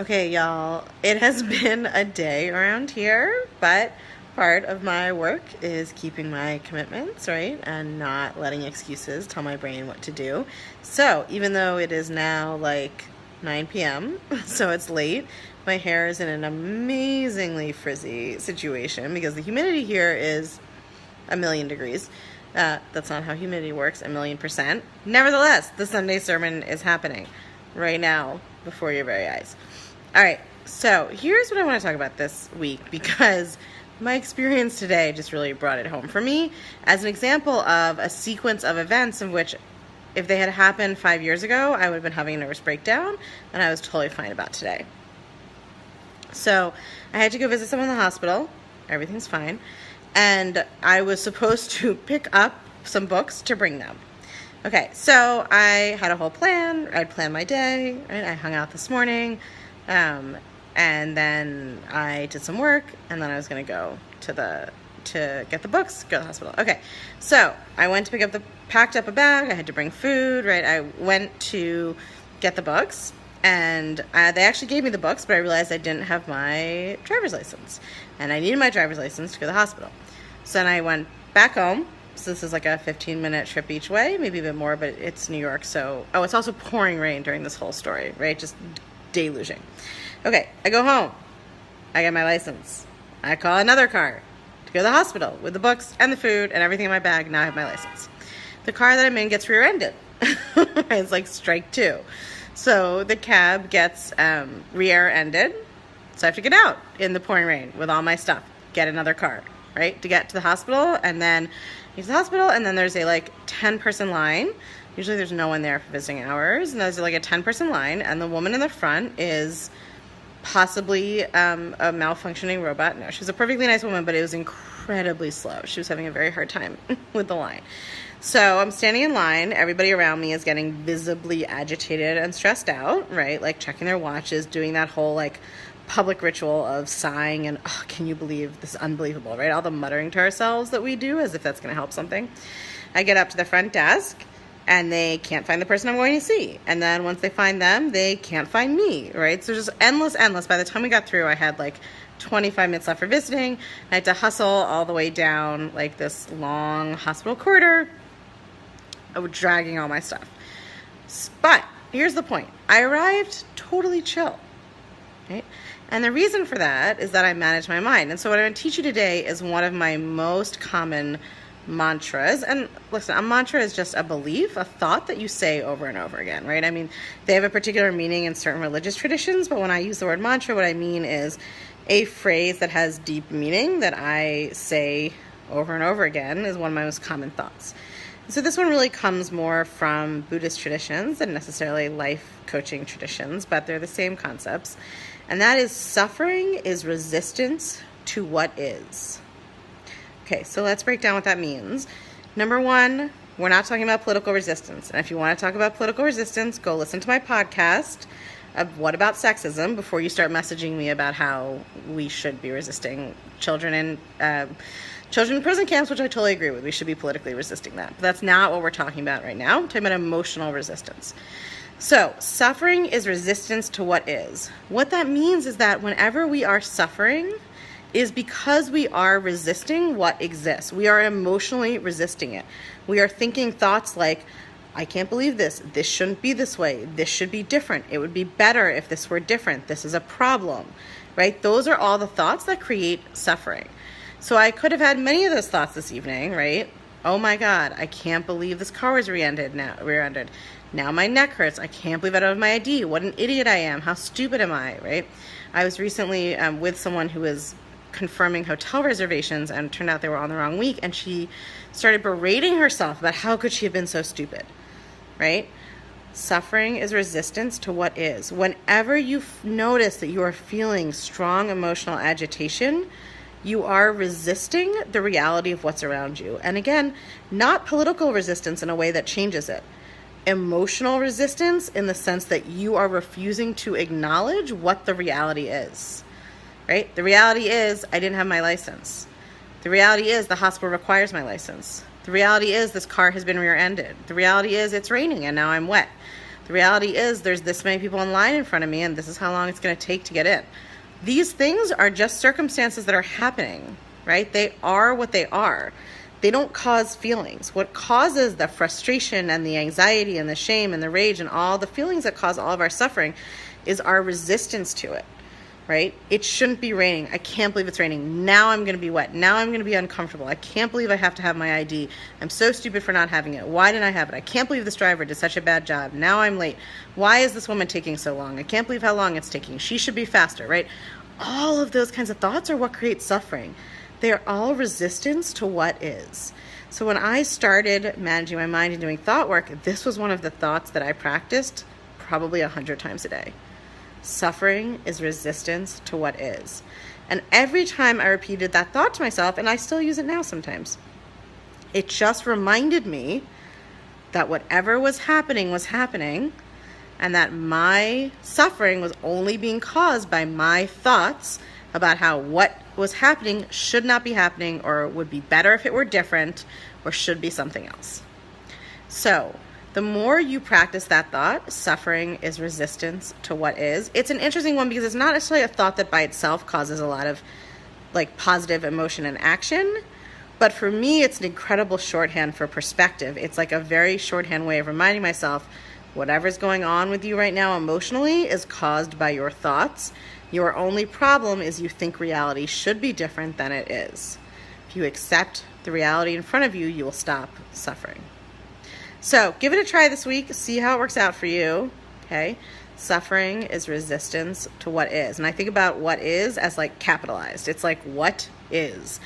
Okay, y'all, it has been a day around here, but part of my work is keeping my commitments, right? And not letting excuses tell my brain what to do. So, even though it is now like 9 p.m., so it's late, my hair is in an amazingly frizzy situation because the humidity here is a million degrees. That's not how humidity works, 1,000,000%. Nevertheless, the Sunday sermon is happening right now before your very eyes. All right, so here's what I want to talk about this week because my experience today just really brought it home for me as an example of a sequence of events in which if they had happened 5 years ago, I would have been having a nervous breakdown, and I was totally fine about today. So I had to go visit someone in the hospital. Everything's fine. And I was supposed to pick up some books to bring them. Okay, so I had a whole plan. I'd planned my day, right? I hung out this morning. And then I did some work, and then I was going to go to get the books, go to the hospital. Okay, so I went to packed up a bag. I had to bring food, right? I went to get the books, and they actually gave me the books, but I realized I didn't have my driver's license, and I needed my driver's license to go to the hospital. So then I went back home. So this is like a 15-minute trip each way, maybe a bit more, but it's New York, so... Oh, it's also pouring rain during this whole story, right? Just deluging. Okay, I go home. I get my license. I call another car to go to the hospital with the books and the food and everything in my bag. Now I have my license. The car that I'm in gets rear-ended. It's like strike two. So the cab gets rear-ended, so I have to get out in the pouring rain with all my stuff, get another car, right, to get to the hospital, and then get to the hospital, and then there's a 10-person line. Usually there's no one there for visiting hours, and there's a 10-person line, and the woman in the front is possibly a malfunctioning robot. No, she was a perfectly nice woman, but it was incredibly slow. She was having a very hard time with the line. So I'm standing in line. Everybody around me is getting visibly agitated and stressed out, right? Like checking their watches, doing that whole public ritual of sighing and, oh, can you believe this is unbelievable, right? All the muttering to ourselves that we do as if that's going to help something. I get up to the front desk, and they can't find the person I'm going to see. And then once they find them, they can't find me, right? So just endless. By the time we got through, I had 25 minutes left for visiting. I had to hustle all the way down this long hospital corridor. I was dragging all my stuff. But here's the point. I arrived totally chill, right? And the reason for that is that I manage my mind. And so what I'm going to teach you today is one of my most common mantras. And listen, a mantra is just a belief, a thought that you say over and over again, right? I mean, they have a particular meaning in certain religious traditions, but when I use the word mantra, what I mean is a phrase that has deep meaning that I say over and over again is one of my most common thoughts. So this one really comes more from Buddhist traditions than necessarily life coaching traditions, but they're the same concepts. And that is, suffering is resistance to what is. Okay, so let's break down what that means. Number one, we're not talking about political resistance. And if you want to talk about political resistance, go listen to my podcast of What About Sexism before you start messaging me about how we should be resisting children in prison camps, which I totally agree with. We should be politically resisting that. But that's not what we're talking about right now. I'm talking about emotional resistance. So, suffering is resistance to what is. What that means is that whenever we are suffering is because we are resisting what exists. We are emotionally resisting it. We are thinking thoughts like, I can't believe this. This shouldn't be this way. This should be different. It would be better if this were different. This is a problem, right? Those are all the thoughts that create suffering. So I could have had many of those thoughts this evening, right? Oh my God, I can't believe this car was rear-ended. Now my neck hurts. I can't believe I don't have my ID. What an idiot I am. How stupid am I, right? I was recently with someone who was confirming hotel reservations, and it turned out they were on the wrong week, and she started berating herself about how could she have been so stupid, right? Suffering is resistance to what is. Whenever you notice that you are feeling strong emotional agitation, you are resisting the reality of what's around you. And again, not political resistance in a way that changes it. Emotional resistance in the sense that you are refusing to acknowledge what the reality is, right? The reality is I didn't have my license. The reality is the hospital requires my license. The reality is this car has been rear-ended. The reality is it's raining and now I'm wet. The reality is there's this many people in line in front of me, and this is how long it's going to take to get in. These things are just circumstances that are happening, right? They are what they are. They don't cause feelings. What causes the frustration and the anxiety and the shame and the rage and all the feelings that cause all of our suffering is our resistance to it, right? It shouldn't be raining. I can't believe it's raining. Now I'm going to be wet. Now I'm going to be uncomfortable. I can't believe I have to have my ID. I'm so stupid for not having it. Why didn't I have it? I can't believe this driver did such a bad job. Now I'm late. Why is this woman taking so long? I can't believe how long it's taking. She should be faster, right? All of those kinds of thoughts are what creates suffering. They are all resistance to what is. So when I started managing my mind and doing thought work, this was one of the thoughts that I practiced probably 100 times a day. Suffering is resistance to what is. And every time I repeated that thought to myself, and I still use it now sometimes, it just reminded me that whatever was happening, and that my suffering was only being caused by my thoughts about how what was happening should not be happening, or would be better if it were different, or should be something else. So the more you practice that thought, suffering is resistance to what is. It's an interesting one because it's not necessarily a thought that by itself causes a lot of like positive emotion and action. But for me, it's an incredible shorthand for perspective. It's like a very shorthand way of reminding myself whatever's going on with you right now emotionally is caused by your thoughts. Your only problem is you think reality should be different than it is. If you accept the reality in front of you, you will stop suffering. So give it a try this week. See how it works out for you. Okay. Suffering is resistance to what is. And I think about what is as like capitalized. It's like what is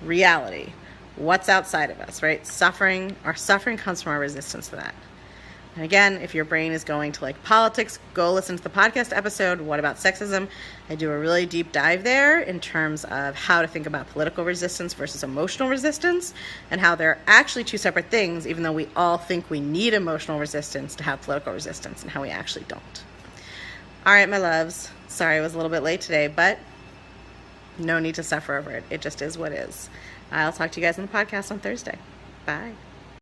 reality. What's outside of us, right? Our suffering comes from our resistance to that. And again, if your brain is going to like politics, go listen to the podcast episode, What About Sexism? I do a really deep dive there in terms of how to think about political resistance versus emotional resistance, and how they're actually two separate things, even though we all think we need emotional resistance to have political resistance, and how we actually don't. All right, my loves. Sorry I was a little bit late today, but no need to suffer over it. It just is what is. I'll talk to you guys on the podcast on Thursday. Bye.